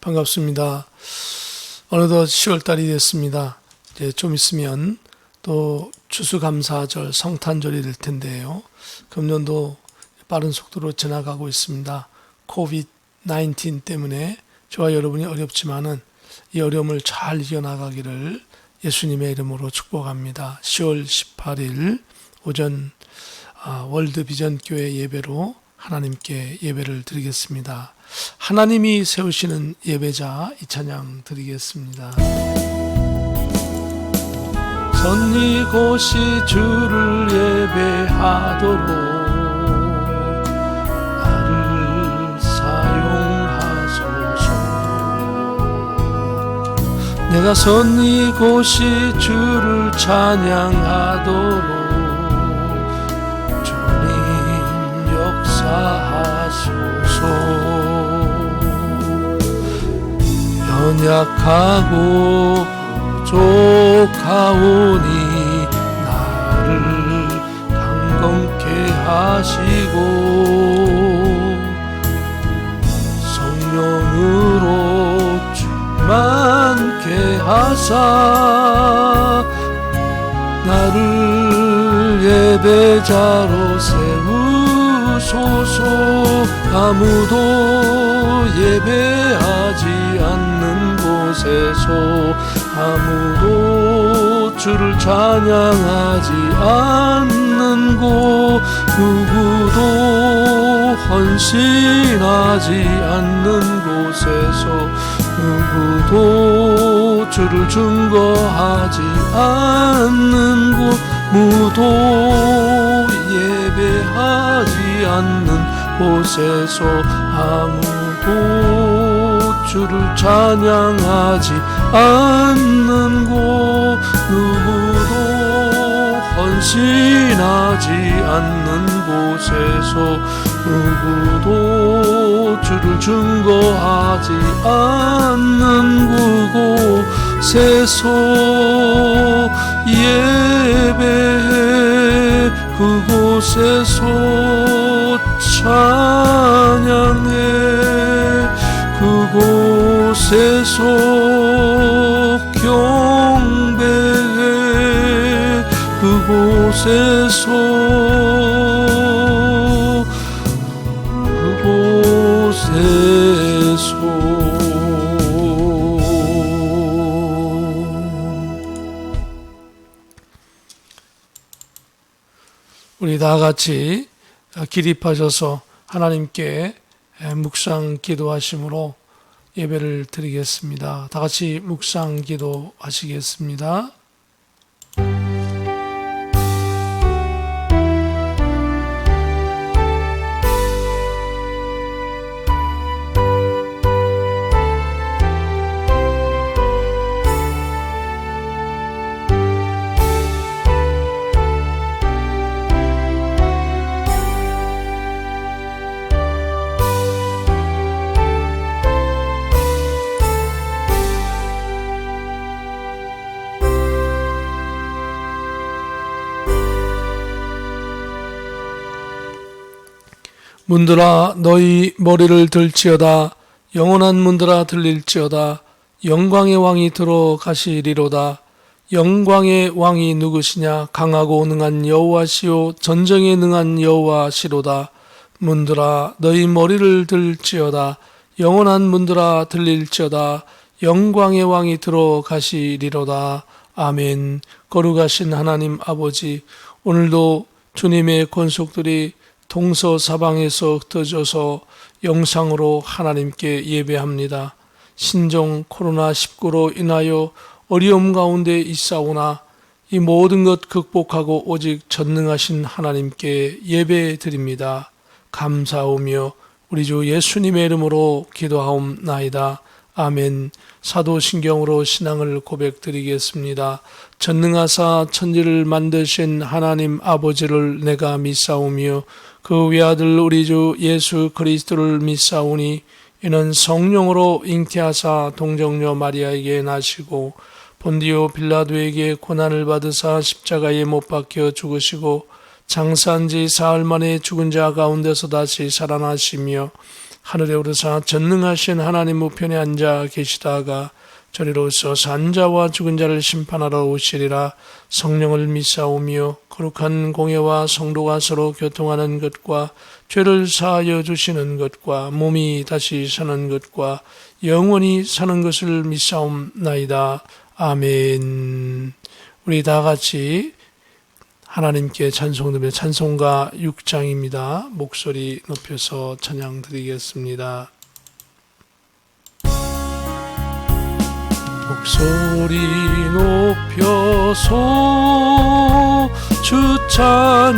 반갑습니다. 어느덧 10월달이 됐습니다. 이제 좀 있으면 또 추수감사절, 성탄절이 될 텐데요. 금년도 빠른 속도로 지나가고 있습니다. COVID-19 때문에 저와 여러분이 어렵지만은 이 어려움을 잘 이겨나가기를 예수님의 이름으로 축복합니다. 10월 18일 오전 월드비전교회 예배로 하나님께 예배를 드리겠습니다. 하나님이 세우시는 예배자 이 찬양 드리겠습니다. 선 이곳이 주를 예배하도록 나를 사용하소서. 내가 선 이곳이 주를 찬양하도록 주님 역사하소서. 연약하고 부족하오니 나를 강건케 하시고 성령으로 충만케 하사 나를 예배자로 세우소서. 아무도 예배하지 않는 곳에서 아무도 주를 찬양하지 않는 곳 누구도 헌신하지 않는 곳에서 누구도 주를 증거하지 않는 곳 무도 예배하지 않는 곳에서 아무도 주를 찬양하지 않는 곳 누구도 헌신하지 않는 곳에서 누구도 주를 증거하지 않는 그곳에서 예배해 그곳에서 찬양해 그곳에서 경배해 그곳에서 우리 다 같이 기립하셔서 하나님께 묵상 기도하심으로 예배를 드리겠습니다. 다 같이 묵상 기도하시겠습니다. 문들아 너희 머리를 들지어다. 영원한 문들아 들릴지어다. 영광의 왕이 들어가시리로다. 영광의 왕이 누구시냐? 강하고 능한 여호와시요 전쟁에 능한 여호와시로다. 문들아 너희 머리를 들지어다. 영원한 문들아 들릴지어다. 영광의 왕이 들어가시리로다. 아멘. 거룩하신 하나님 아버지, 오늘도 주님의 권속들이 동서사방에서 흩어져서 영상으로 하나님께 예배합니다. 신종 코로나19로 인하여 어려움 가운데 있사오나 이 모든 것 극복하고 오직 전능하신 하나님께 예배드립니다. 감사하오며 우리 주 예수님의 이름으로 기도하옵나이다. 아멘. 사도신경으로 신앙을 고백드리겠습니다. 전능하사 천지를 만드신 하나님 아버지를 내가 믿사오며 그 외아들 우리 주 예수 그리스도를 믿사오니 이는 성령으로 잉태하사 동정녀 마리아에게 나시고 본디오 빌라도에게 고난을 받으사 십자가에 못 박혀 죽으시고 장사한 지 사흘 만에 죽은 자 가운데서 다시 살아나시며 하늘에 오르사 전능하신 하나님 우편에 앉아 계시다가 저리로서 산자와 죽은 자를 심판하러 오시리라. 성령을 믿사오며 거룩한 공예와 성도가 서로 교통하는 것과 죄를 사하여 주시는 것과 몸이 다시 사는 것과 영원히 사는 것을 믿사옵나이다. 아멘. 우리 다 같이 하나님께 찬송드리며 찬송가 6장입니다. 목소리 높여서 찬양 드리겠습니다. 목소리 높여서 주 찬양하여라.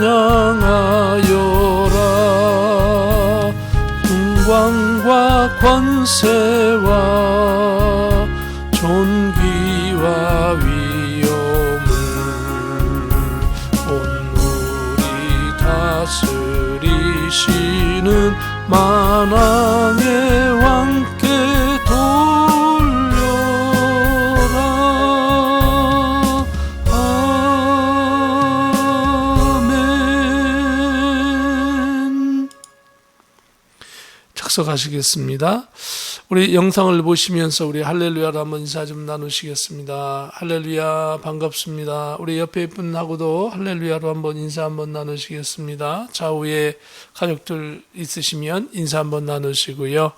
영광과 권세와 존귀와 위엄을 온누리 다스리시는 만왕의 왕께 가시겠습니다. 우리 영상을 보시면서 우리 할렐루야로 한번 인사 좀 나누시겠습니다. 할렐루야 반갑습니다. 우리 옆에 분하고도 할렐루야로 한번 인사 한번 나누시겠습니다. 좌우에 가족들 있으시면 인사 한번 나누시고요.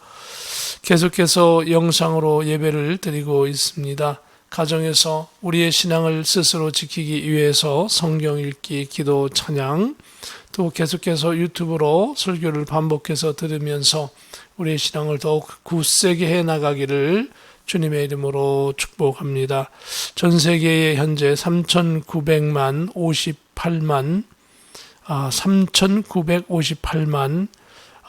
계속해서 영상으로 예배를 드리고 있습니다. 가정에서 우리의 신앙을 스스로 지키기 위해서 성경 읽기, 기도, 찬양, 또 계속해서 유튜브로 설교를 반복해서 들으면서 우리의 신앙을 더욱 굳세게 해나가기를 주님의 이름으로 축복합니다. 전 세계에 현재 3,958만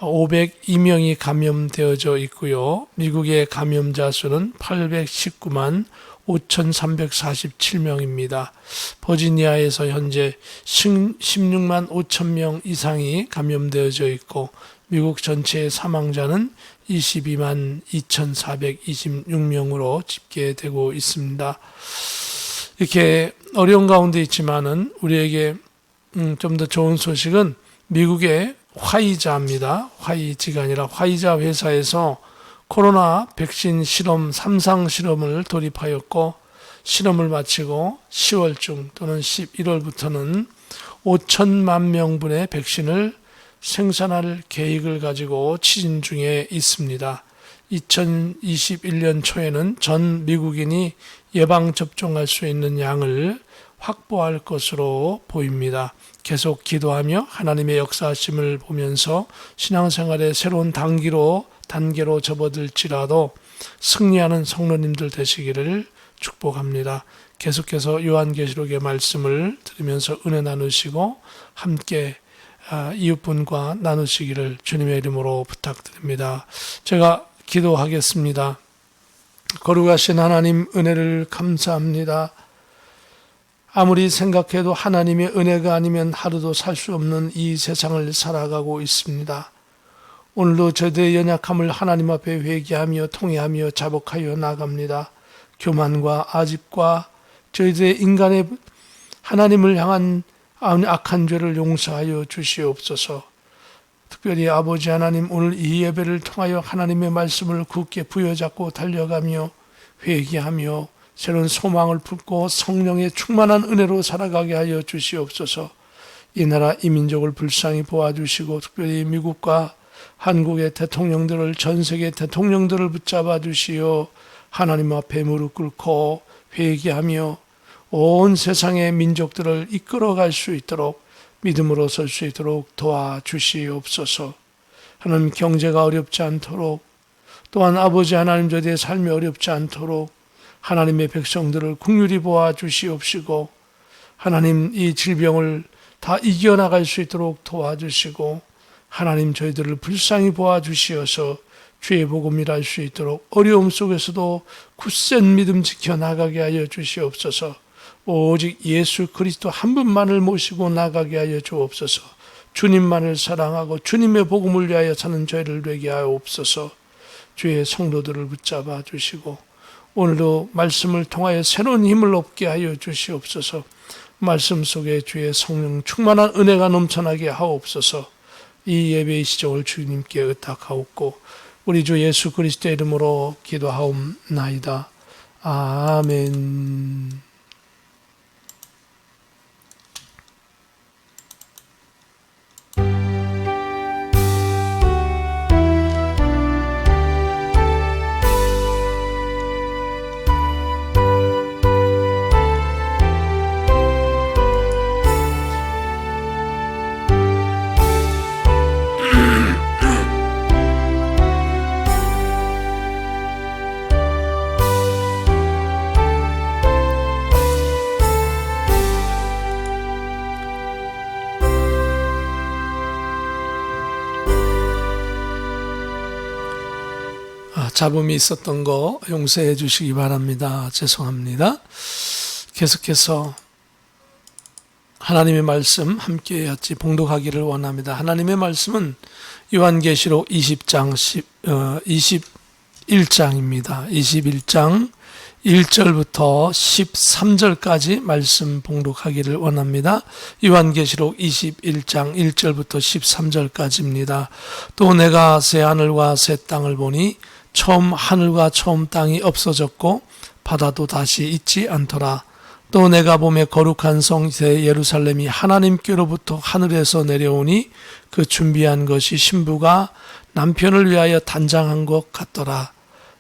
502명이 감염되어져 있고요. 미국의 감염자 수는 819만 5,347명입니다. 버지니아에서 현재 16만 5천 명 이상이 감염되어져 있고 미국 전체의 사망자는 22만 2,426명으로 집계되고 있습니다. 이렇게 어려운 가운데 있지만은 우리에게 좀 더 좋은 소식은 미국의 화이자입니다. 화이지가 아니라 화이자 회사에서 코로나 백신 실험 3상 실험을 돌입하였고 실험을 마치고 10월중 또는 11월부터는 5천만 명분의 백신을 생산할 계획을 가지고 추진 중에 있습니다. 2021년 초에는 전 미국인이 예방접종할 수 있는 양을 확보할 것으로 보입니다. 계속 기도하며 하나님의 역사하심을 보면서 신앙생활의 새로운 단계로 접어들지라도 승리하는 성도님들 되시기를 축복합니다. 계속해서 요한계시록의 말씀을 들으면서 은혜 나누시고 함께 이웃분과 나누시기를 주님의 이름으로 부탁드립니다. 제가 기도하겠습니다. 거룩하신 하나님 은혜를 감사합니다. 아무리 생각해도 하나님의 은혜가 아니면 하루도 살 수 없는 이 세상을 살아가고 있습니다. 오늘도 저희들의 연약함을 하나님 앞에 회개하며 통회하며 자복하여 나갑니다. 교만과 아집과 저희들의 인간의 하나님을 향한 악한 죄를 용서하여 주시옵소서. 특별히 아버지 하나님, 오늘 이 예배를 통하여 하나님의 말씀을 굳게 부여잡고 달려가며 회개하며 새로운 소망을 품고 성령의 충만한 은혜로 살아가게 하여 주시옵소서. 이 나라 이 민족을 불쌍히 보아주시고 특별히 미국과 한국의 대통령들을, 전 세계 대통령들을 붙잡아 주시어 하나님 앞에 무릎 꿇고 회개하며 온 세상의 민족들을 이끌어갈 수 있도록, 믿음으로 설 수 있도록 도와주시옵소서. 하나님, 경제가 어렵지 않도록, 또한 아버지 하나님 저희의 삶이 어렵지 않도록 하나님의 백성들을 긍휼히 보아 주시옵시고, 하나님 이 질병을 다 이겨나갈 수 있도록 도와주시고, 하나님 저희들을 불쌍히 보아 주시어서 주의 복음 일할 수 있도록 어려움 속에서도 굳센 믿음 지켜나가게 하여 주시옵소서. 오직 예수 그리스도 한 분만을 모시고 나가게 하여 주옵소서. 주님만을 사랑하고 주님의 복음을 위하여 사는 저희를 되게 하옵소서. 주의 성도들을 붙잡아 주시고 오늘도 말씀을 통하여 새로운 힘을 얻게 하여 주시옵소서. 말씀 속에 주의 성령 충만한 은혜가 넘쳐나게 하옵소서. 이 예배의 시종을 주님께 의탁하옵고 우리 주 예수 그리스도의 이름으로 기도하옵나이다. 아멘. 잡음이 있었던 거 용서해 주시기 바랍니다. 죄송합니다. 계속해서 하나님의 말씀 함께 같이 봉독하기를 원합니다. 하나님의 말씀은 요한계시록 21장입니다. 21장 1절부터 13절까지 말씀 봉독하기를 원합니다. 요한계시록 21장 1절부터 13절까지입니다. 또 내가 새 하늘과 새 땅을 보니 처음 하늘과 처음 땅이 없어졌고 바다도 다시 있지 않더라. 또 내가 보매 거룩한 성 새 예루살렘이 하나님께로부터 하늘에서 내려오니 그 준비한 것이 신부가 남편을 위하여 단장한 것 같더라.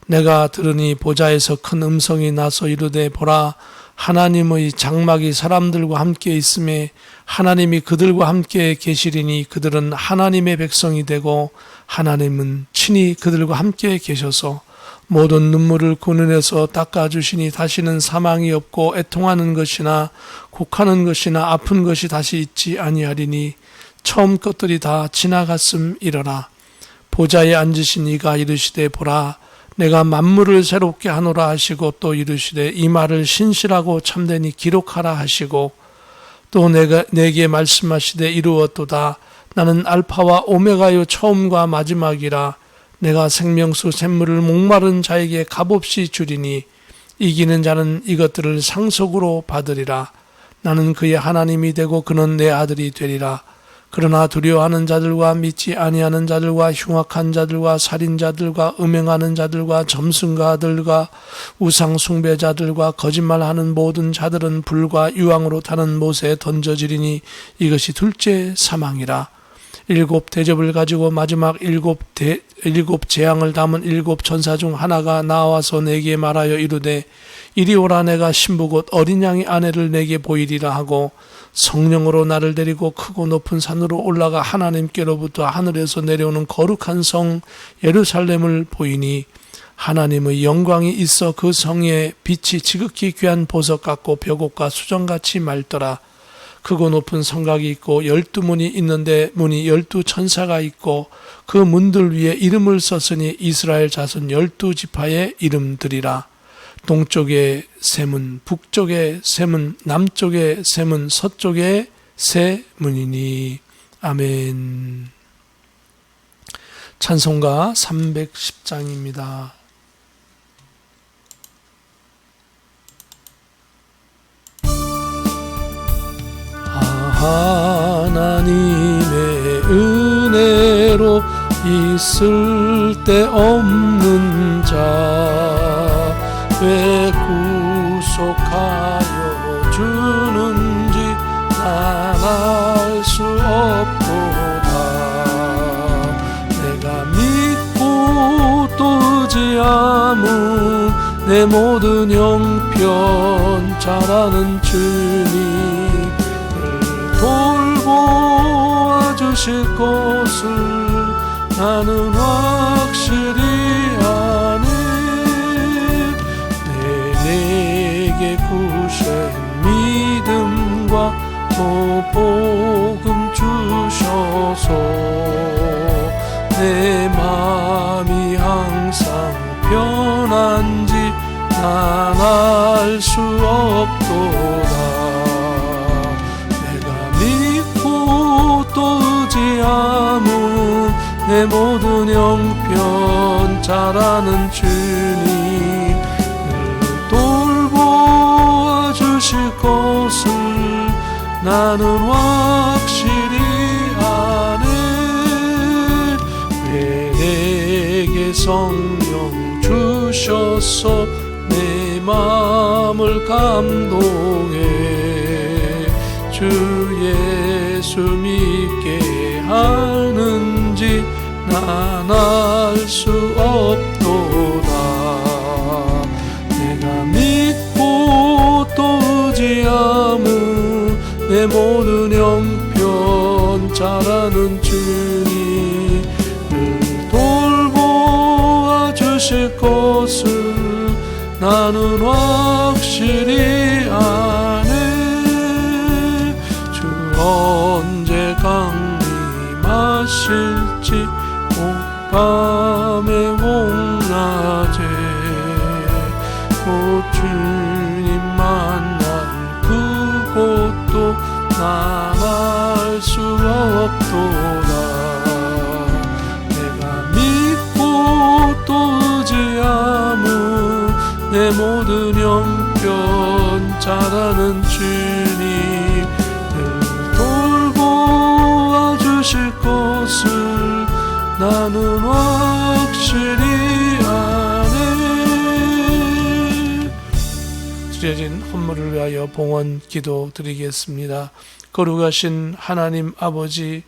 내가 들으니 보좌에서 큰 음성이 나서 이르되 보라 하나님의 장막이 사람들과 함께 있음에 하나님이 그들과 함께 계시리니 그들은 하나님의 백성이 되고 하나님은 친히 그들과 함께 계셔서 모든 눈물을 그 눈에서 닦아주시니 다시는 사망이 없고 애통하는 것이나 곡하는 것이나 아픈 것이 다시 있지 아니하리니 처음 것들이 다 지나갔음이러라. 보좌에 앉으신 이가 이르시되 보라 내가 만물을 새롭게 하노라 하시고 또 이르시되 이 말을 신실하고 참되니 기록하라 하시고 또 내게 말씀하시되 이루었도다. 나는 알파와 오메가요 처음과 마지막이라. 내가 생명수 샘물을 목마른 자에게 값없이 주리니 이기는 자는 이것들을 상속으로 받으리라. 나는 그의 하나님이 되고 그는 내 아들이 되리라. 그러나 두려워하는 자들과 믿지 아니하는 자들과 흉악한 자들과 살인자들과 음행하는 자들과 점승가들과 우상 숭배자들과 거짓말하는 모든 자들은 불과 유황으로 타는 못에 던져지리니 이것이 둘째 사망이라. 일곱 대접을 가지고 마지막 일곱 재앙을 담은 일곱 천사 중 하나가 나와서 내게 말하여 이르되 이리 오라. 내가 신부 곧 어린 양의 아내를 내게 보이리라 하고 성령으로 나를 데리고 크고 높은 산으로 올라가 하나님께로부터 하늘에서 내려오는 거룩한 성 예루살렘을 보이니 하나님의 영광이 있어 그 성에 빛이 지극히 귀한 보석 같고 벽옥과 수정같이 맑더라. 크고 높은 성곽이 있고 12문이 있는데 문이 12천사가 있고 그 문들 위에 이름을 썼으니 이스라엘 자손 12지파의 이름들이라. 동쪽에 세 문, 북쪽에 세 문, 남쪽에 세 문, 서쪽에 세 문이니. 아멘. 찬송가 310장입니다. 하나님의 은혜로 있을 데 없는 자 왜 구속하여 주는지 난 알 수 없도다. 내가 믿고 또 의지함은 내 모든 형편 잘하는 주님 돌보아 주실 것을 나는 확실히 아네. 내게 구신 믿음과 또 복음 주셔서 내 마음이 항상 편한지 난 알 수 없도다. 믿고 또 의지함은 내 모든 형편 잘하는 주님 늘 돌보아 주실 것을 나는 확실히 아네. 왜 내게 주셔서 내 마음을 감동해. 주 예수 믿게 하는지 난 알 수 없도다. 내가 믿고 또 의지하무 내 모든 형편 잘 아는 주님을 돌보아 주실 것을 나는 확실히 아네. 주 언제 강림하실지 밤에 홍낮에 곧 주님 만날 그곳도 난 알 수 없도다. 내가 믿고 또 의지하무 내 모든 형편 잘 아는 주님 늘 돌보아 주실 것을 나는 확실히 아네. 드려진 헌물을 위하여 봉헌 기도 드리겠습니다. 거룩하신 하나님 아버지,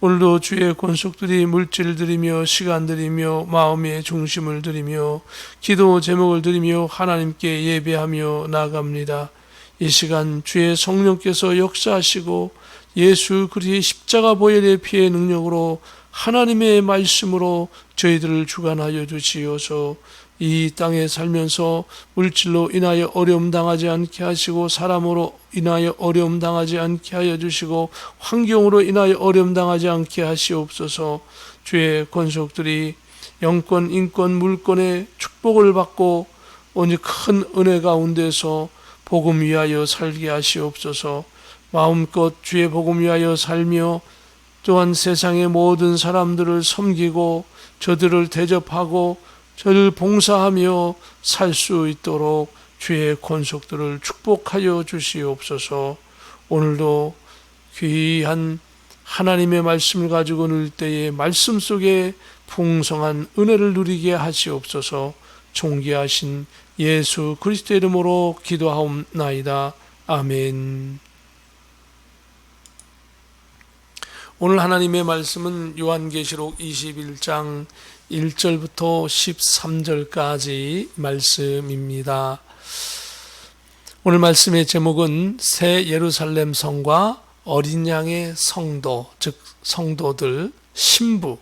오늘도 주의 권속들이 물질 드리며 시간 드리며 마음의 중심을 드리며 기도 제목을 드리며 하나님께 예배하며 나아갑니다. 이 시간 주의 성령께서 역사하시고 예수 그리스도의 십자가 보혈의 피의 능력으로 하나님의 말씀으로 저희들을 주관하여 주시어서 이 땅에 살면서 물질로 인하여 어려움 당하지 않게 하시고 사람으로 인하여 어려움 당하지 않게 하여 주시고 환경으로 인하여 어려움 당하지 않게 하시옵소서. 주의 권속들이 영권, 인권, 물권의 축복을 받고 오늘 큰 은혜 가운데서 복음 위하여 살게 하시옵소서. 마음껏 주의 복음 위하여 살며 또한 세상의 모든 사람들을 섬기고 저들을 대접하고 저를 봉사하며 살 수 있도록 주의 권속들을 축복하여 주시옵소서. 오늘도 귀한 하나님의 말씀을 가지고 누릴 때에 말씀 속에 풍성한 은혜를 누리게 하시옵소서. 존귀하신 예수 그리스도의 이름으로 기도하옵나이다. 아멘. 오늘 하나님의 말씀은 요한계시록 21장 1절부터 13절까지 말씀입니다. 오늘 말씀의 제목은 새 예루살렘 성과 어린 양의 성도, 즉 성도들, 신부,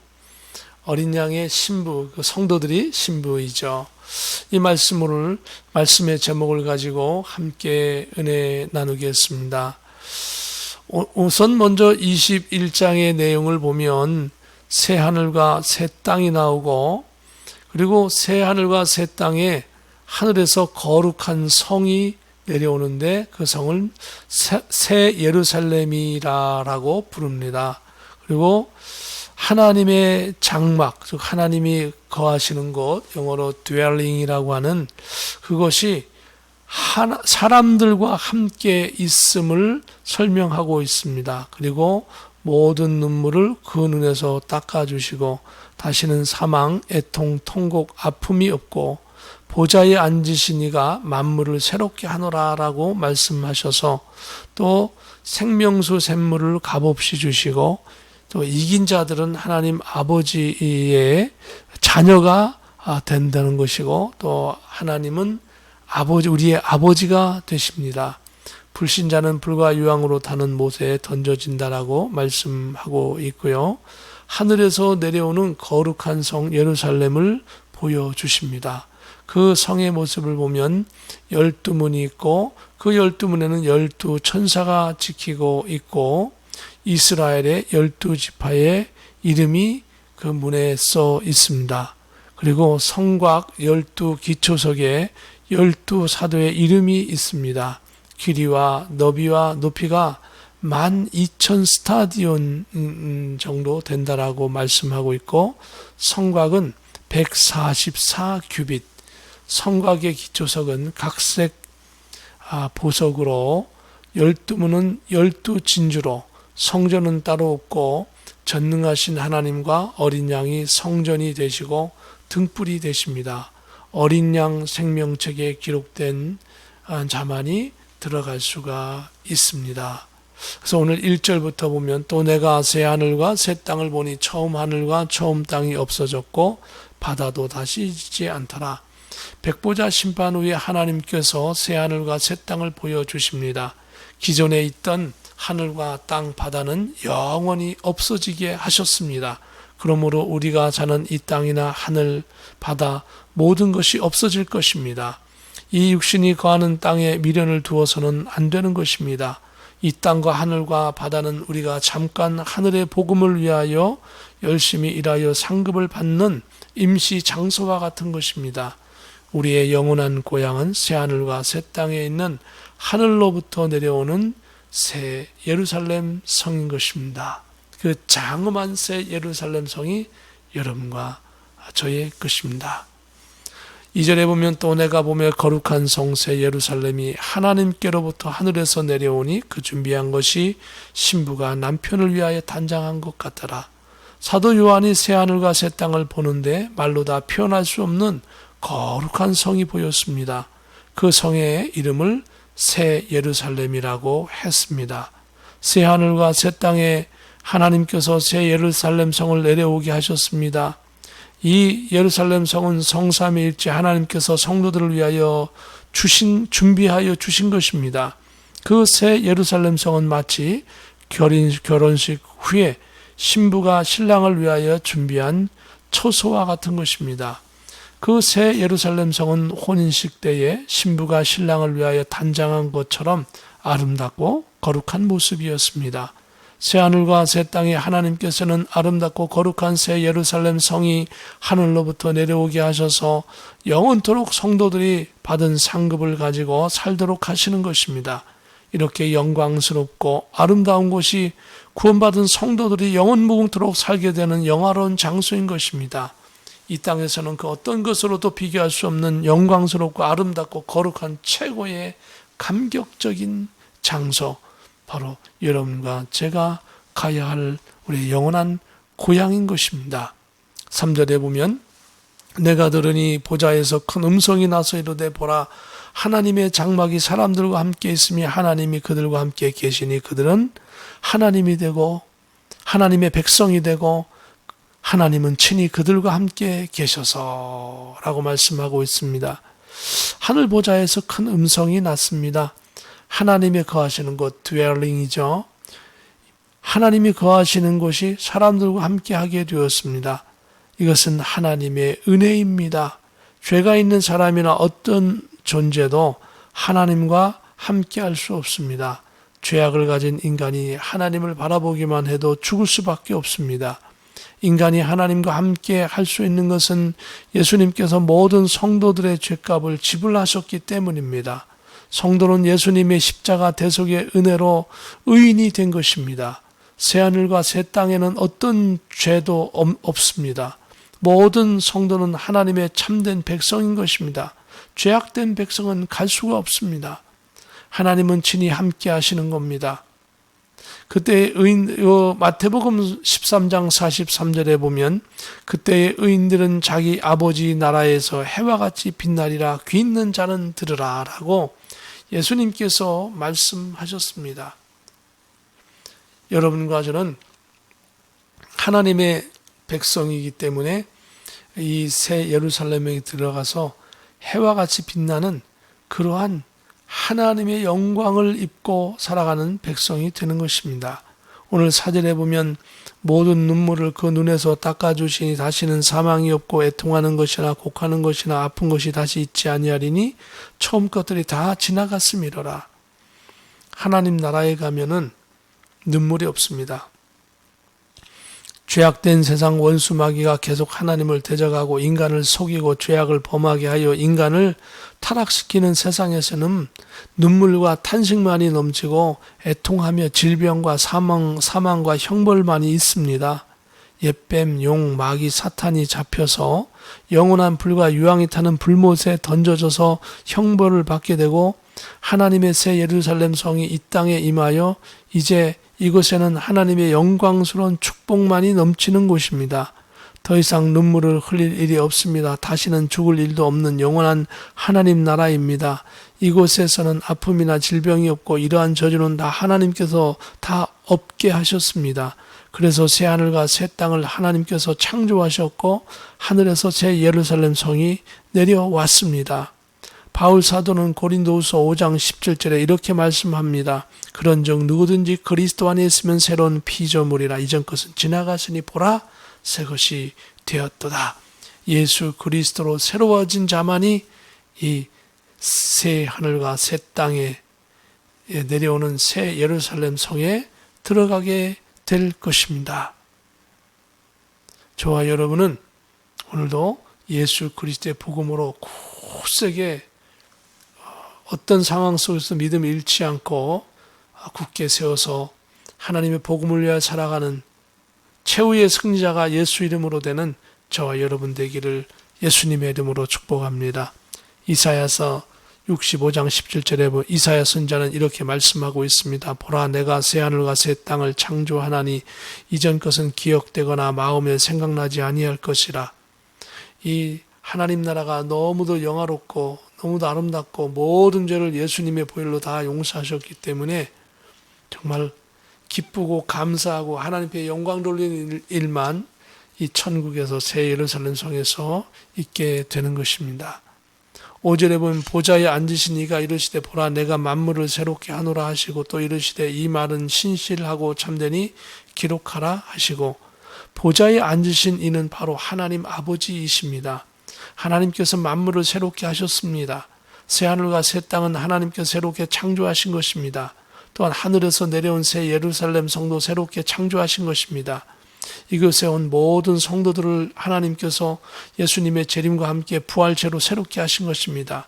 어린 양의 신부, 그 성도들이 신부이죠. 이 말씀의 제목을 가지고 함께 은혜 나누겠습니다. 우선 먼저 21장의 내용을 보면 새 하늘과 새 땅이 나오고 그리고 새 하늘과 새 땅에 하늘에서 거룩한 성이 내려오는데 그 성을 새 예루살렘이라고 부릅니다. 그리고 하나님의 장막, 즉 하나님이 거하시는 곳, 영어로 dwelling이라고 하는 그것이 사람들과 함께 있음을 설명하고 있습니다. 그리고 모든 눈물을 그 눈에서 닦아주시고 다시는 사망, 애통, 통곡, 아픔이 없고 보좌에 앉으신 이가 만물을 새롭게 하노라라고 말씀하셔서 또 생명수 샘물을 값없이 주시고 또 이긴 자들은 하나님 아버지의 자녀가 된다는 것이고 또 하나님은 우리의 아버지가 되십니다. 불신자는 불과 유황으로 타는 못에 던져진다라고 말씀하고 있고요. 하늘에서 내려오는 거룩한 성 예루살렘을 보여주십니다. 그 성의 모습을 보면 12문이 있고 그 12문에는 12천사가 지키고 있고 이스라엘의 12지파의 이름이 그 문에 써 있습니다. 그리고 성곽 12기초석에 12사도의 이름이 있습니다. 길이와 너비와 높이가 12,000 스타디온 정도 된다라고 말씀하고 있고 성곽은 144 규빗, 성곽의 기초석은 각색 보석으로 12문은 12진주로 성전은 따로 없고 전능하신 하나님과 어린 양이 성전이 되시고 등불이 되십니다. 어린 양 생명책에 기록된 자만이 들어갈 수가 있습니다. 그래서 오늘 1절부터 보면 또 내가 새 하늘과 새 땅을 보니 처음 하늘과 처음 땅이 없어졌고 바다도 다시 있지 않더라. 백보자 심판 후에 하나님께서 새 하늘과 새 땅을 보여주십니다. 기존에 있던 하늘과 땅, 바다는 영원히 없어지게 하셨습니다. 그러므로 우리가 사는 이 땅이나 하늘, 바다 모든 것이 없어질 것입니다. 이 육신이 거하는 땅에 미련을 두어서는 안 되는 것입니다. 이 땅과 하늘과 바다는 우리가 잠깐 하늘의 복음을 위하여 열심히 일하여 상급을 받는 임시 장소와 같은 것입니다. 우리의 영원한 고향은 새 하늘과 새 땅에 있는 하늘로부터 내려오는 새 예루살렘 성인 것입니다. 그 장엄한 새 예루살렘 성이 여러분과 저의 것입니다. 2절에 보면 또 내가 보며 거룩한 성새 예루살렘이 하나님께로부터 하늘에서 내려오니 그 준비한 것이 신부가 남편을 위하여 단장한 것 같더라. 사도 요한이 새 하늘과 새 땅을 보는데 말로 다 표현할 수 없는 거룩한 성이 보였습니다. 그 성의 이름을 새 예루살렘이라고 했습니다. 새 하늘과 새 땅에 하나님께서 새 예루살렘 성을 내려오게 하셨습니다. 이 예루살렘 성은 성삼위일체 하나님께서 성도들을 위하여 준비하여 주신 것입니다. 그 새 예루살렘 성은 마치 결혼식 후에 신부가 신랑을 위하여 준비한 처소와 같은 것입니다. 그 새 예루살렘 성은 혼인식 때에 신부가 신랑을 위하여 단장한 것처럼 아름답고 거룩한 모습이었습니다. 새 하늘과 새 땅에 하나님께서는 아름답고 거룩한 새 예루살렘 성이 하늘로부터 내려오게 하셔서 영원토록 성도들이 받은 상급을 가지고 살도록 하시는 것입니다. 이렇게 영광스럽고 아름다운 곳이 구원받은 성도들이 영원무궁토록 살게 되는 영화로운 장소인 것입니다. 이 땅에서는 그 어떤 것으로도 비교할 수 없는 영광스럽고 아름답고 거룩한 최고의 감격적인 장소, 바로 여러분과 제가 가야 할 우리 영원한 고향인 것입니다. 3절에 보면 내가 들으니 보좌에서 큰 음성이 나서 이르되 보라 하나님의 장막이 사람들과 함께 있으며 하나님이 그들과 함께 계시니 그들은 하나님이 되고 하나님의 백성이 되고 하나님은 친히 그들과 함께 계셔서 라고 말씀하고 있습니다. 하늘 보좌에서 큰 음성이 났습니다. 하나님이 거하시는 곳, 드웰링이죠. 하나님이 거하시는 곳이 사람들과 함께 하게 되었습니다. 이것은 하나님의 은혜입니다. 죄가 있는 사람이나 어떤 존재도 하나님과 함께 할 수 없습니다. 죄악을 가진 인간이 하나님을 바라보기만 해도 죽을 수밖에 없습니다. 인간이 하나님과 함께 할 수 있는 것은 예수님께서 모든 성도들의 죄값을 지불하셨기 때문입니다. 성도는 예수님의 십자가 대속의 은혜로 의인이 된 것입니다. 새하늘과 새 땅에는 어떤 죄도 없습니다. 모든 성도는 하나님의 참된 백성인 것입니다. 죄악된 백성은 갈 수가 없습니다. 하나님은 친히 함께 하시는 겁니다. 그때 마태복음 13장 43절에 보면 그때의 의인들은 자기 아버지 나라에서 해와 같이 빛나리라 귀 있는 자는 들으라 라고 예수님께서 말씀하셨습니다. 여러분과 저는 하나님의 백성이기 때문에 이 새 예루살렘에 들어가서 해와 같이 빛나는 그러한 하나님의 영광을 입고 살아가는 백성이 되는 것입니다. 오늘 사절에 보면 모든 눈물을 그 눈에서 닦아주시니 다시는 사망이 없고 애통하는 것이나 곡하는 것이나 아픈 것이 다시 있지 아니하리니 처음 것들이 다 지나갔음이로라. 하나님 나라에 가면은 눈물이 없습니다. 죄악된 세상 원수 마귀가 계속 하나님을 대적하고 인간을 속이고 죄악을 범하게 하여 인간을 타락시키는 세상에서는 눈물과 탄식만이 넘치고 애통하며 질병과 사망과 형벌만이 있습니다. 옛뱀, 용, 마귀, 사탄이 잡혀서 영원한 불과 유황이 타는 불못에 던져져서 형벌을 받게 되고 하나님의 새 예루살렘 성이 이 땅에 임하여 이제 이곳에는 하나님의 영광스러운 축복만이 넘치는 곳입니다. 더 이상 눈물을 흘릴 일이 없습니다. 다시는 죽을 일도 없는 영원한 하나님 나라입니다. 이곳에서는 아픔이나 질병이 없고 이러한 저주는 다 하나님께서 다 없게 하셨습니다. 그래서 새 하늘과 새 땅을 하나님께서 창조하셨고 하늘에서 새 예루살렘 성이 내려왔습니다. 바울 사도는 고린도후서 5장 17절에 이렇게 말씀합니다. 그런즉 누구든지 그리스도 안에 있으면 새로운 피조물이라. 이전 것은 지나갔으니 보라 새 것이 되었도다. 예수 그리스도로 새로워진 자만이 이 새 하늘과 새 땅에 내려오는 새 예루살렘 성에 들어가게 될 것입니다. 저와 여러분은 오늘도 예수 그리스도의 복음으로 굳세게 어떤 상황 속에서 믿음을 잃지 않고 굳게 세워서 하나님의 복음을 위하여 살아가는 최후의 승리자가 예수 이름으로 되는 저와 여러분 되기를 예수님의 이름으로 축복합니다. 이사야서 65장 17절에 이사야 선자는 이렇게 말씀하고 있습니다. 보라 내가 새 하늘과 새 땅을 창조하나니 이전 것은 기억되거나 마음에 생각나지 아니할 것이라. 이 하나님 나라가 너무도 영화롭고 너무도 아름답고 모든 죄를 예수님의 보혈로 다 용서하셨기 때문에 정말 기쁘고 감사하고 하나님께 영광 돌리는 일만 이 천국에서 새 예루살렘 성에서 있게 되는 것입니다. 5절에 보면 보좌에 앉으신 이가 이르시되 보라 내가 만물을 새롭게 하노라 하시고 또 이르시되 이 말은 신실하고 참되니 기록하라 하시고 보좌에 앉으신 이는 바로 하나님 아버지이십니다. 하나님께서 만물을 새롭게 하셨습니다. 새하늘과 새 땅은 하나님께서 새롭게 창조하신 것입니다. 또한 하늘에서 내려온 새 예루살렘 성도 새롭게 창조하신 것입니다. 이곳에 온 모든 성도들을 하나님께서 예수님의 재림과 함께 부활체로 새롭게 하신 것입니다.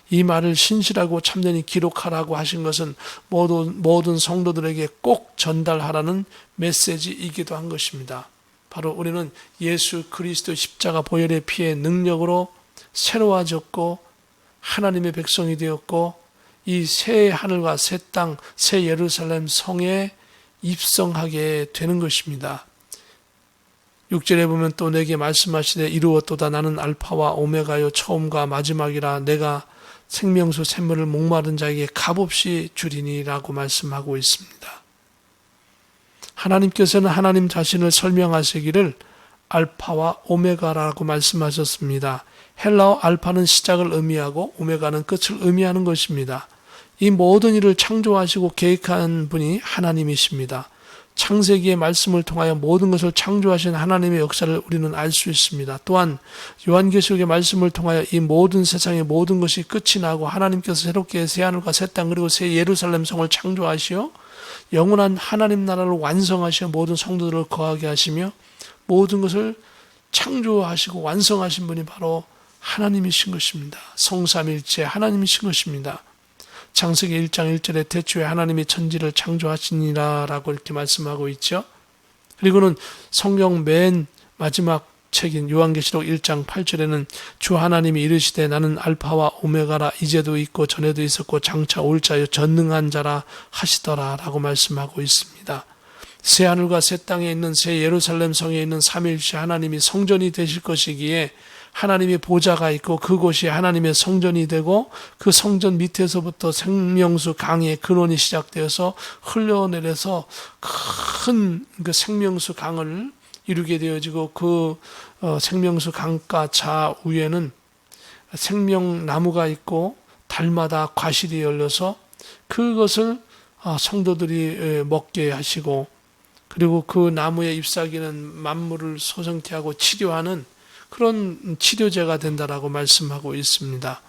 이 말을 신실하고 참되니 기록하라고 하신 것은 모든 성도들에게 꼭 전달하라는 메시지이기도 한 것입니다. 바로 우리는 예수 그리스도 십자가 보혈의 피의 능력으로 새로워졌고 하나님의 백성이 되었고 이 새 하늘과 새 땅, 새 예루살렘 성에 입성하게 되는 것입니다. 6절에 보면 또 내게 말씀하시되 이루었도다 나는 알파와 오메가요 처음과 마지막이라 내가 생명수 샘물을 목마른 자에게 값없이 주리니라고 말씀하고 있습니다. 하나님께서는 하나님 자신을 설명하시기를 알파와 오메가라고 말씀하셨습니다. 헬라어 알파는 시작을 의미하고 오메가는 끝을 의미하는 것입니다. 이 모든 일을 창조하시고 계획한 분이 하나님이십니다. 창세기의 말씀을 통하여 모든 것을 창조하신 하나님의 역사를 우리는 알 수 있습니다. 또한 요한계시록의 말씀을 통하여 이 모든 세상의 모든 것이 끝이 나고 하나님께서 새롭게 새 하늘과 새 땅 그리고 새 예루살렘 성을 창조하시어 영원한 하나님 나라를 완성하시어 모든 성도들을 거하게 하시며 모든 것을 창조하시고 완성하신 분이 바로 하나님이신 것입니다. 성삼일체 하나님이신 것입니다. 창세기 1장 1절에 태초에 하나님이 천지를 창조하시니라 라고 이렇게 말씀하고 있죠. 그리고는 성경 맨 마지막 책인 요한계시록 1장 8절에는 주 하나님이 이르시되 나는 알파와 오메가라 이제도 있고 전에도 있었고 장차 올 자여 전능한 자라 하시더라 라고 말씀하고 있습니다. 새 하늘과 새 땅에 있는 새 예루살렘 성에 있는 삼위일체 하나님이 성전이 되실 것이기에 하나님의 보좌가 있고 그곳이 하나님의 성전이 되고 그 성전 밑에서부터 생명수 강의 근원이 시작되어서 흘러내려서 큰 그 생명수 강을 이루게 되어지고 그 생명수 강가 좌우에는 생명나무가 있고 달마다 과실이 열려서 그것을 성도들이 먹게 하시고 그리고 그 나무의 잎사귀는 만물을 소성케 하고 치료하는 그런 치료제가 된다라고 말씀하고 있습니다.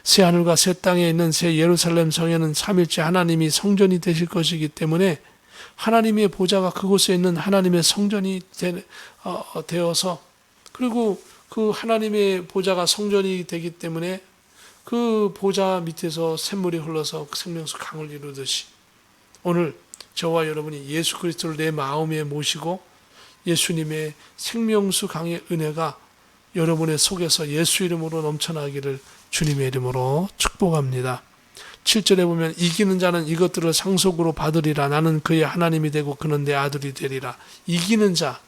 새 하늘과 새 땅에 있는 새 예루살렘 성에는 삼일째 하나님이 성전이 되실 것이기 때문에 하나님의 보좌가 그곳에 있는 하나님의 성전이 되어서 그리고 그 하나님의 보좌가 성전이 되기 때문에 그 보좌 밑에서 샘물이 흘러서 생명수 강을 이루듯이 오늘 저와 여러분이 예수 그리스도를 내 마음에 모시고 예수님의 생명수 강의 은혜가 여러분의 속에서 예수 이름으로 넘쳐나기를 주님의 이름으로 축복합니다. 7절에 보면 이기는 자는 이것들을 상속으로 받으리라. 나는 그의 하나님이 되고 그는 내 아들이 되리라. 이기는 자,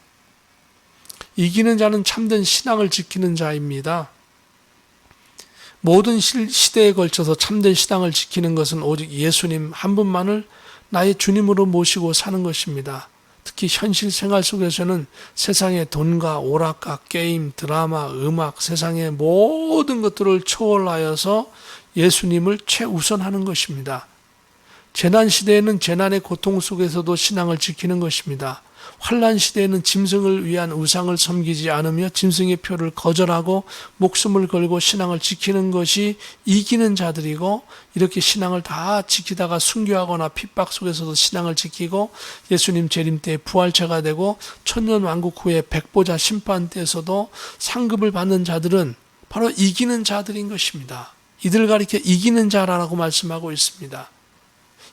이기는 자는 참된 신앙을 지키는 자입니다. 모든 시대에 걸쳐서 참된 신앙을 지키는 것은 오직 예수님 한 분만을 나의 주님으로 모시고 사는 것입니다. 특히 현실 생활 속에서는 세상의 돈과 오락가, 게임, 드라마, 음악, 세상의 모든 것들을 초월하여서 예수님을 최우선하는 것입니다. 재난 시대에는 재난의 고통 속에서도 신앙을 지키는 것입니다. 환난 시대에는 짐승을 위한 우상을 섬기지 않으며 짐승의 표를 거절하고 목숨을 걸고 신앙을 지키는 것이 이기는 자들이고, 이렇게 신앙을 다 지키다가 순교하거나 핍박 속에서도 신앙을 지키고 예수님 재림 때 부활체가 되고 천년왕국 후에 백보자 심판 때에서도 상급을 받는 자들은 바로 이기는 자들인 것입니다. 이들 가리켜 이기는 자라고 말씀하고 있습니다.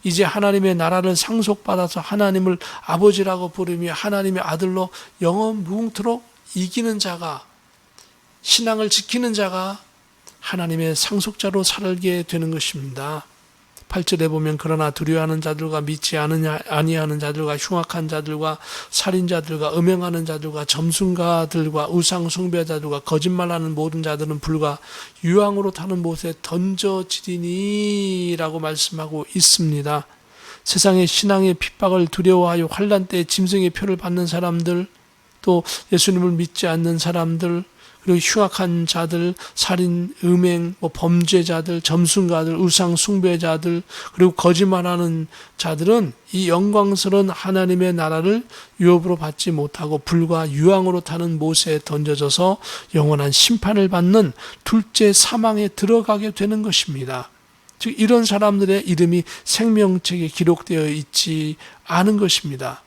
이제 하나님의 나라를 상속받아서 하나님을 아버지라고 부르며 하나님의 아들로 영원 무궁토록 이기는 자가, 신앙을 지키는 자가 하나님의 상속자로 살게 되는 것입니다. 8절에 보면 그러나 두려워하는 자들과 믿지 아니하는 자들과 흉악한 자들과 살인자들과 음행하는 자들과 점순가들과 우상 숭배자들과 거짓말하는 모든 자들은 불과 유황으로 타는 못에 던져지리니 라고 말씀하고 있습니다. 세상의 신앙의 핍박을 두려워하여 환난 때 짐승의 표를 받는 사람들, 또 예수님을 믿지 않는 사람들, 그리고 흉악한 자들, 살인, 음행, 범죄자들, 점순가들, 우상 숭배자들, 그리고 거짓말하는 자들은 이 영광스러운 하나님의 나라를 유업으로 받지 못하고 불과 유황으로 타는 못에 던져져서 영원한 심판을 받는 둘째 사망에 들어가게 되는 것입니다. 즉 이런 사람들의 이름이 생명책에 기록되어 있지 않은 것입니다.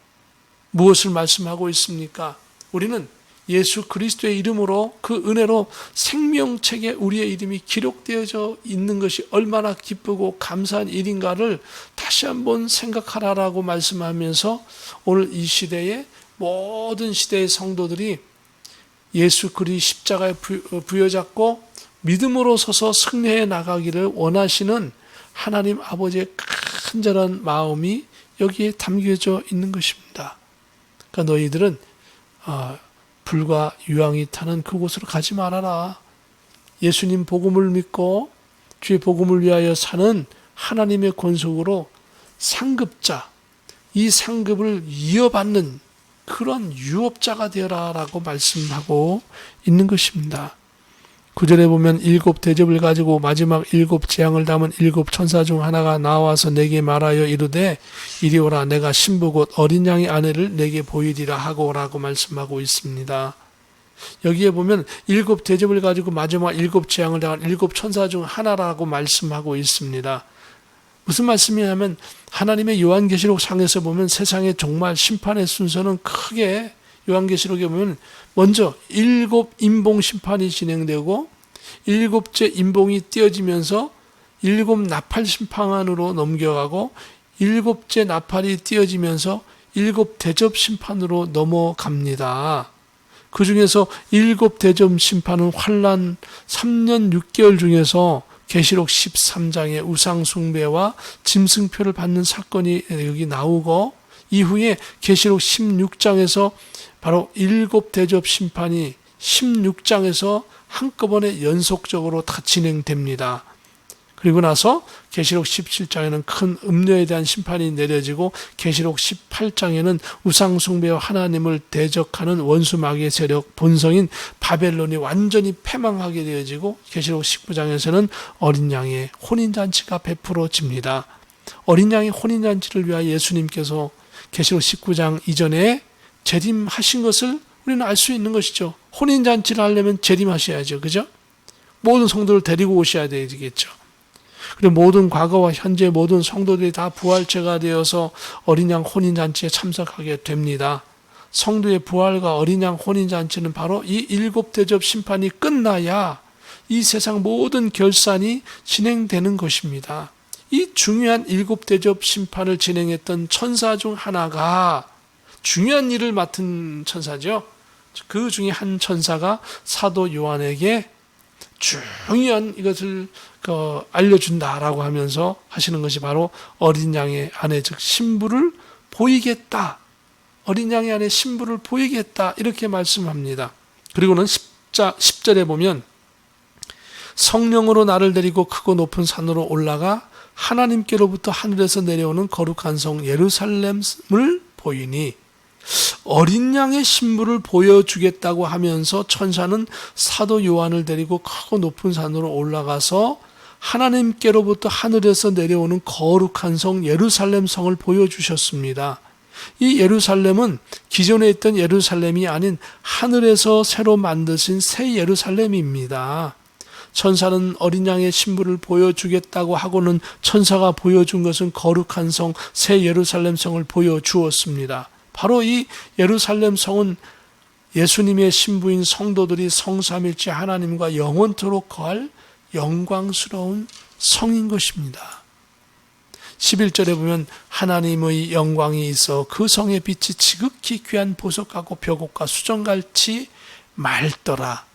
무엇을 말씀하고 있습니까? 우리는 예수 그리스도의 이름으로, 그 은혜로 생명책에 우리의 이름이 기록되어져 있는 것이 얼마나 기쁘고 감사한 일인가를 다시 한번 생각하라라고 말씀하면서 오늘 이 시대의 모든 시대의 성도들이 예수 그리스도의 십자가에 부여잡고 믿음으로 서서 승리해 나가기를 원하시는 하나님 아버지의 간절한 마음이 여기에 담겨져 있는 것입니다. 그러니까 너희들은 불과 유황이 타는 그곳으로 가지 말아라. 예수님 복음을 믿고 주의 복음을 위하여 사는 하나님의 권속으로 상급자, 이 상급을 이어받는 그런 유업자가 되어라라고 말씀하고 있는 것입니다. 9절에 보면 일곱 대접을 가지고 마지막 일곱 재앙을 담은 일곱 천사 중 하나가 나와서 내게 말하여 이르되 이리 오라, 내가 신부 곧 어린 양의 아내를 내게 보이리라 하고라고 말씀하고 있습니다. 여기에 보면 일곱 대접을 가지고 마지막 일곱 재앙을 당한 일곱 천사 중 하나라고 말씀하고 있습니다. 무슨 말씀이냐면 하나님의 요한계시록 상에서 보면 세상의 종말 심판의 순서는 크게 요한계시록에 보면 먼저 일곱 인봉 심판이 진행되고 일곱째 인봉이 띄어지면서 일곱 나팔 심판으로 넘겨가고 일곱째 나팔이 띄어지면서 일곱 대접 심판으로 넘어갑니다. 그 중에서 일곱 대접 심판은 환란 3년 6개월 중에서 계시록 13장의 우상 숭배와 짐승표를 받는 사건이 여기 나오고, 이후에 계시록 16장에서 바로 일곱 대접 심판이 16장에서 한꺼번에 연속적으로 다 진행됩니다. 그리고 나서 계시록 17장에는 큰 음녀에 대한 심판이 내려지고 계시록 18장에는 우상 숭배와 하나님을 대적하는 원수 마귀의 세력 본성인 바벨론이 완전히 패망하게 되어지고 계시록 19장에서는 어린 양의 혼인잔치가 베풀어집니다. 어린 양의 혼인잔치를 위하여 예수님께서 계시록 19장 이전에 재림하신 것을 우리는 알 수 있는 것이죠. 혼인잔치를 하려면 재림하셔야죠. 그죠? 모든 성도를 데리고 오셔야 되겠죠. 그리고 모든 과거와 현재 모든 성도들이 다 부활체가 되어서 어린 양 혼인잔치에 참석하게 됩니다. 성도의 부활과 어린 양 혼인잔치는 바로 이 일곱 대접 심판이 끝나야 이 세상 모든 결산이 진행되는 것입니다. 이 중요한 일곱 대접 심판을 진행했던 천사 중 하나가 중요한 일을 맡은 천사죠. 그 중에 한 천사가 사도 요한에게 중요한 이것을 알려준다라고 하면서 하시는 것이 바로 어린 양의 아내 즉 신부를 보이겠다. 어린 양의 안에 신부를 보이겠다 이렇게 말씀합니다. 그리고는 10절에 보면 성령으로 나를 데리고 크고 높은 산으로 올라가 하나님께로부터 하늘에서 내려오는 거룩한 성 예루살렘을 보이니, 어린 양의 신부를 보여주겠다고 하면서 천사는 사도 요한을 데리고 크고 높은 산으로 올라가서 하나님께로부터 하늘에서 내려오는 거룩한 성 예루살렘 성을 보여주셨습니다. 이 예루살렘은 기존에 있던 예루살렘이 아닌 하늘에서 새로 만드신 새 예루살렘입니다. 천사는 어린 양의 신부를 보여주겠다고 하고는 천사가 보여준 것은 거룩한 성 새 예루살렘 성을 보여주었습니다. 바로 이 예루살렘 성은 예수님의 신부인 성도들이 성삼일체 하나님과 영원토록 거할 영광스러운 성인 것입니다. 11절에 보면 하나님의 영광이 있어 그 성의 빛이 지극히 귀한 보석 같고 벽옥과 수정같이 맑더라.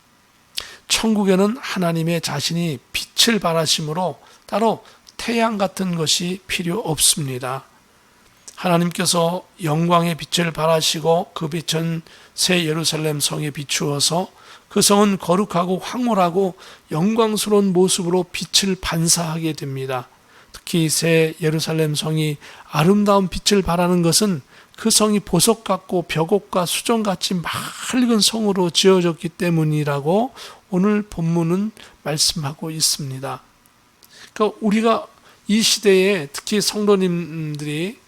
천국에는 하나님의 자신이 빛을 발하심으로 따로 태양 같은 것이 필요 없습니다. 하나님께서 영광의 빛을 발하시고 그 빛은 새 예루살렘 성에 비추어서 그 성은 거룩하고 황홀하고 영광스러운 모습으로 빛을 반사하게 됩니다. 특히 새 예루살렘 성이 아름다운 빛을 발하는 것은 그 성이 보석 같고 벽옥과 수정같이 맑은 성으로 지어졌기 때문이라고 오늘 본문은 말씀하고 있습니다. 그러니까 우리가 이 시대에 특히 성도님들이,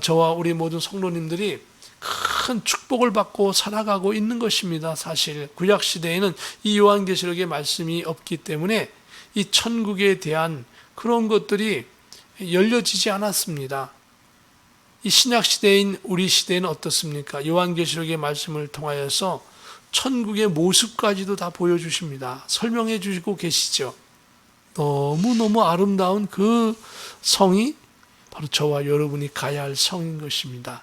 저와 우리 모든 성도님들이 큰 축복을 받고 살아가고 있는 것입니다. 사실 구약 시대에는 이 요한계시록의 말씀이 없기 때문에 이 천국에 대한 그런 것들이 열려지지 않았습니다. 이 신약 시대인 우리 시대는 어떻습니까? 요한계시록의 말씀을 통하여서 천국의 모습까지도 다 보여주십니다. 설명해 주시고 계시죠. 너무너무 아름다운 그 성이 바로 저와 여러분이 가야 할 성인 것입니다.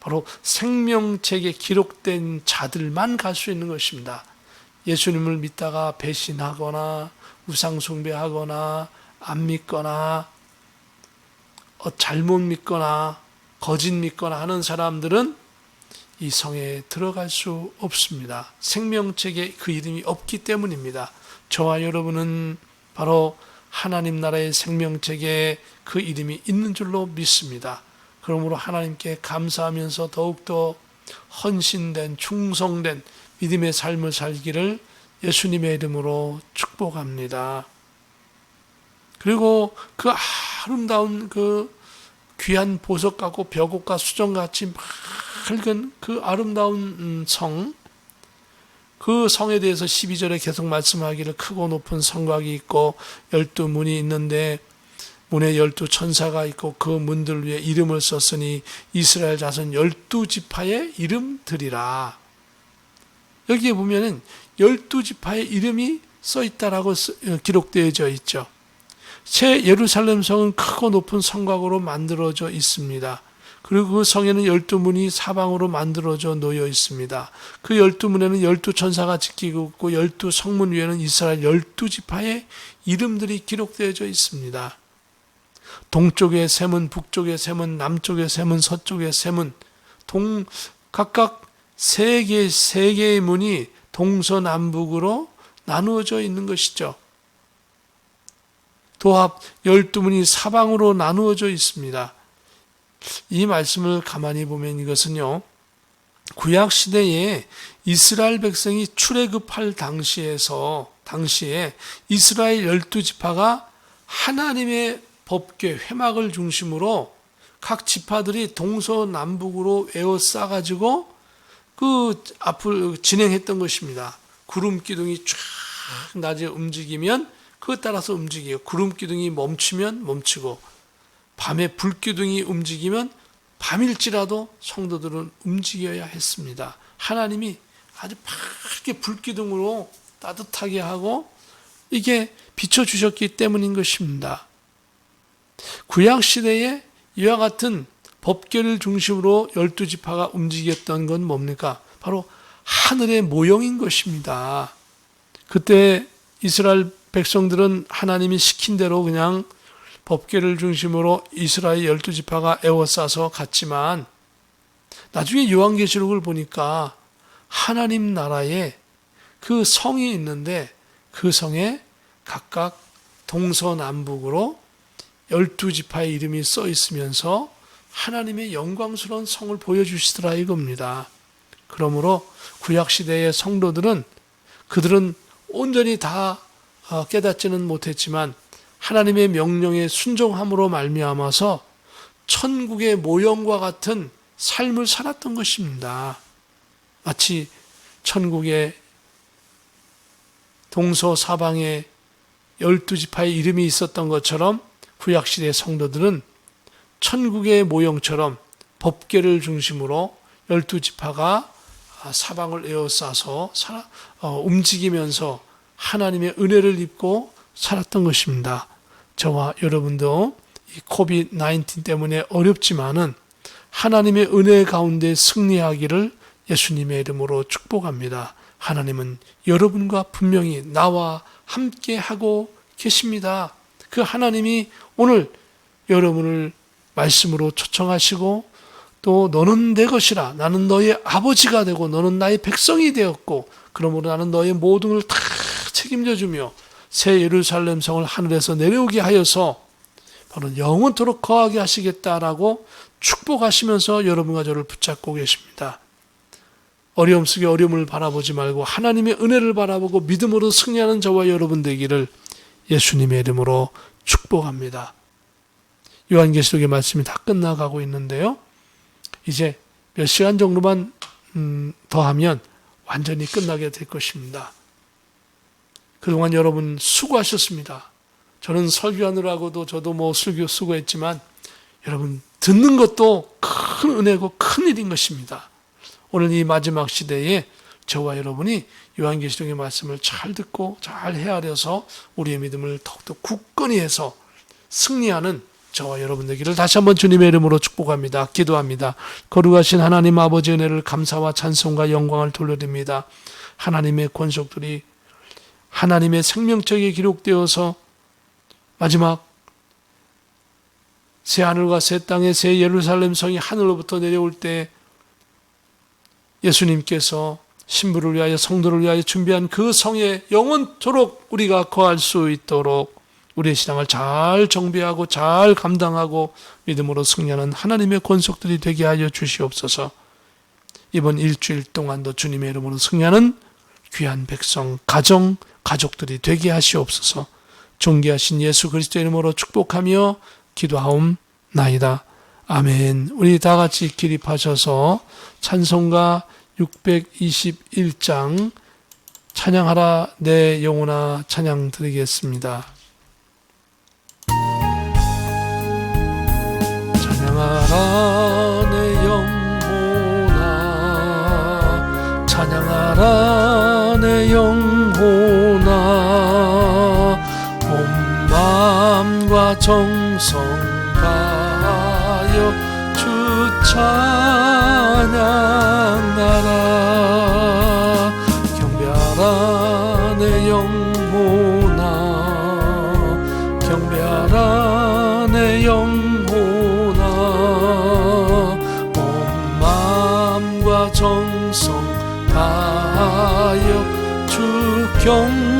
바로 생명책에 기록된 자들만 갈 수 있는 것입니다. 예수님을 믿다가 배신하거나 우상숭배하거나 안 믿거나 잘못 믿거나 거짓 믿거나 하는 사람들은 이 성에 들어갈 수 없습니다. 생명책에 그 이름이 없기 때문입니다. 저와 여러분은 바로 하나님 나라의 생명책에 그 이름이 있는 줄로 믿습니다. 그러므로 하나님께 감사하면서 더욱더 헌신된 충성된 믿음의 삶을 살기를 예수님의 이름으로 축복합니다. 그리고 그 아름다운 그 귀한 보석 같고 벽옥과 수정같이 맑은 그 아름다운 성, 그 성에 대해서 12절에 계속 말씀하기를 크고 높은 성곽이 있고 12문이 있는데 문에 12천사가 있고 그 문들 위에 이름을 썼으니 이스라엘 자손 12지파의 이름들이라. 여기에 보면은 12지파의 이름이 써 있다라고 기록되어져 있죠. 새 예루살렘 성은 크고 높은 성곽으로 만들어져 있습니다. 그리고 그 성에는 12문이 사방으로 만들어져 놓여 있습니다. 그 12문에는 12천사가 지키고 있고 12성문 위에는 이스라엘 12지파의 이름들이 기록되어져 있습니다. 동쪽의 세문, 북쪽의 세문, 남쪽의 세문, 서쪽의 세문, 각각 세 개의 문이 동서남북으로 나누어져 있는 것이죠. 도합 12문이 사방으로 나누어져 있습니다. 이 말씀을 가만히 보면 이것은요, 구약 시대에 이스라엘 백성이 출애굽할 당시에 이스라엘 12지파가 하나님의 법궤 회막을 중심으로 각 지파들이 동서남북으로 에워싸가지고 그 앞을 진행했던 것입니다. 구름 기둥이 쫙 낮에 움직이면 그것 따라서 움직이고, 구름 기둥이 멈추면 멈추고, 밤에 불 기둥이 움직이면 밤일지라도 성도들은 움직여야 했습니다. 하나님이 아주 밝게 불 기둥으로 따뜻하게 하고 이게 비춰주셨기 때문인 것입니다. 구약 시대에 이와 같은 법궤를 중심으로 12지파가 움직였던 건 뭡니까? 바로 하늘의 모형인 것입니다. 그때 이스라엘 백성들은 하나님이 시킨 대로 그냥 법궤를 중심으로 이스라엘 12지파가 에워싸서 갔지만 나중에 요한계시록을 보니까 하나님 나라에 그 성이 있는데 그 성에 각각 동서남북으로 12지파의 이름이 써 있으면서 하나님의 영광스러운 성을 보여주시더라 이겁니다. 그러므로 구약시대의 성도들은 그들은 온전히 다 깨닫지는 못했지만 하나님의 명령에 순종함으로 말미암아서 천국의 모형과 같은 삶을 살았던 것입니다. 마치 천국의 동서사방에 12지파의 이름이 있었던 것처럼 구약시대의 성도들은 천국의 모형처럼 법궤를 중심으로 12지파가 사방을 에워싸서 움직이면서 하나님의 은혜를 입고 살았던 것입니다. 저와 여러분도 이 코비드-19 때문에 어렵지만은 하나님의 은혜 가운데 승리하기를 예수님의 이름으로 축복합니다. 하나님은 여러분과 분명히 나와 함께 하고 계십니다. 그 하나님이 오늘 여러분을 말씀으로 초청하시고 또 너는 내 것이라, 나는 너의 아버지가 되고 너는 나의 백성이 되었고 그러므로 나는 너의 모든 걸 다 책임져 주며 새 예루살렘 성을 하늘에서 내려오게 하여서 바로 영원토록 거하게 하시겠다라고 축복하시면서 여러분과 저를 붙잡고 계십니다. 어려움 속에 어려움을 바라보지 말고 하나님의 은혜를 바라보고 믿음으로 승리하는 저와 여러분 되기를 예수님의 이름으로 축복합니다. 요한계시록의 말씀이 다 끝나가고 있는데요. 이제 몇 시간 정도만 더 하면 완전히 끝나게 될 것입니다. 그동안 여러분 수고하셨습니다. 저는 설교하느라고도 저도 수고했지만 여러분 듣는 것도 큰 은혜고 큰 일인 것입니다. 오늘 이 마지막 시대에 저와 여러분이 요한계시록의 말씀을 잘 듣고 잘 헤아려서 우리의 믿음을 더욱더 굳건히 해서 승리하는 저와 여러분 되기를 다시 한번 주님의 이름으로 축복합니다. 기도합니다. 거룩하신 하나님 아버지 은혜를 감사와 찬송과 영광을 돌려드립니다. 하나님의 권속들이 하나님의 생명책에 기록되어서 마지막 새 하늘과 새 땅의 새 예루살렘 성이 하늘로부터 내려올 때 예수님께서 신부를 위하여 성도를 위하여 준비한 그 성에 영원토록 우리가 거할 수 있도록 우리의 신앙을 잘 정비하고 잘 감당하고 믿음으로 승리하는 하나님의 권속들이 되게 하여 주시옵소서. 이번 일주일 동안도 주님의 이름으로 승리하는 귀한 백성, 가족들이 되게 하시옵소서. 존귀하신 예수 그리스도의 이름으로 축복하며 기도하옵나이다. 아멘. 우리 다 같이 기립하셔서 찬송가 621장 찬양하라 내 영혼아 찬양 드리겠습니다. 찬양하라 내 영혼아 찬양하라 내 영혼아 온 마음과 정성 다하여 주 찬양하라 경배하라 내 영혼아 경배하라 내 영혼아 온 마음과 정성 다하여 주 경배하라.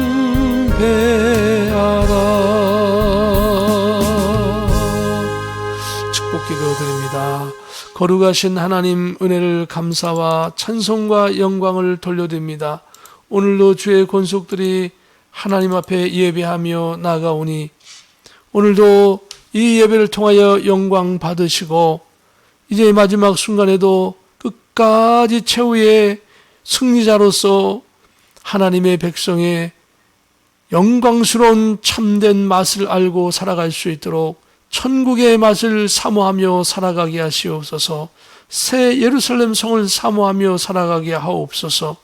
축복 기도드립니다. 거룩하신 하나님 은혜를 감사와 찬송과 영광을 돌려드립니다. 오늘도 주의 권속들이 하나님 앞에 예배하며 나아가오니 오늘도 이 예배를 통하여 영광 받으시고 이제 마지막 순간에도 끝까지 최후의 승리자로서 하나님의 백성의 영광스러운 참된 맛을 알고 살아갈 수 있도록 천국의 맛을 사모하며 살아가게 하시옵소서. 새 예루살렘 성을 사모하며 살아가게 하옵소서.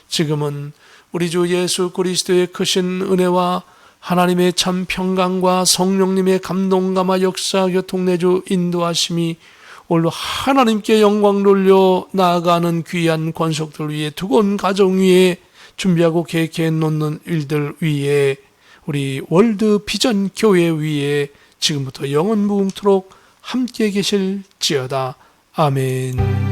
지금은 우리 주 예수 그리스도의 크신 은혜와 하나님의 참 평강과 성령님의 감동감화 역사 교통내주 인도하심이 오늘도 하나님께 영광 돌려 나아가는 귀한 권속들 위에 두고 온 가정 위에 준비하고 계획해 놓는 일들 위에 우리 월드 비전 교회 위에 지금부터 영원 무궁토록 함께 계실지어다. 아멘.